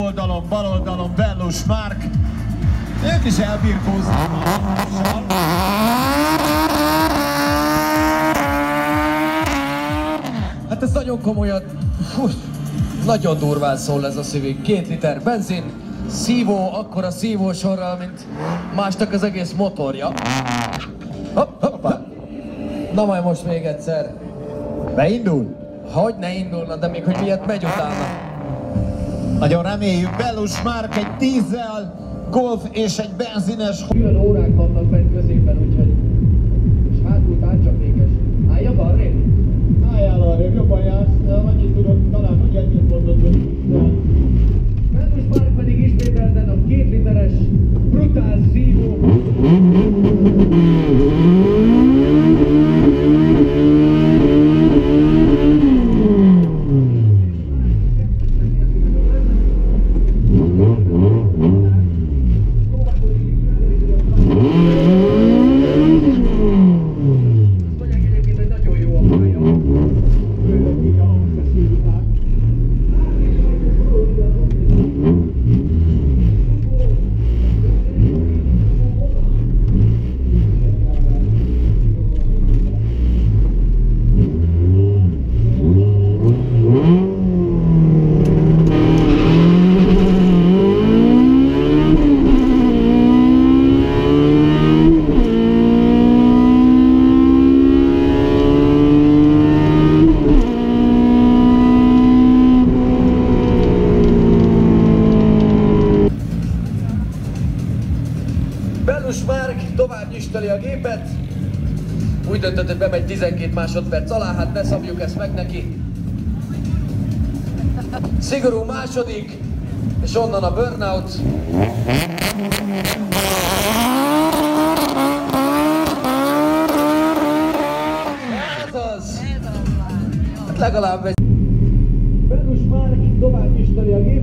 Oldalon, bal oldalon Bellus Márk. Ők is elbirkóznak. Hát ez nagyon komolyan, nagyon durván szól ez a Civic. 2 liter benzin, szívó, akkora szívósorral, mint másnak az egész motorja. Hoppá. Na majd most még egyszer. Beindul? Hogy ne indulna, de még hogy miért megy utána. Nagyon reméljük, Bellus Márk egy dízel, Golf és egy benzines. Külön órák vannak bent középen, úgyhogy... És hátul táncsapékes. Álljak arrébb? Álljál arrébb, jobban jársz, annyit tudok, talán hogy ennyit mondod, hogy... Bellus Márk pedig ismételten a 2 literes brutál szívó. Bellus Márk tovább nyüsteli a gépet. Úgy döntött, hogy bemegy 12 másodperc alá, hát ne szabjuk ezt meg neki. Szigorú második, és onnan a burnout. Ez az! Hát legalább egy... Bellus Márk tovább nyüsteli a gépet.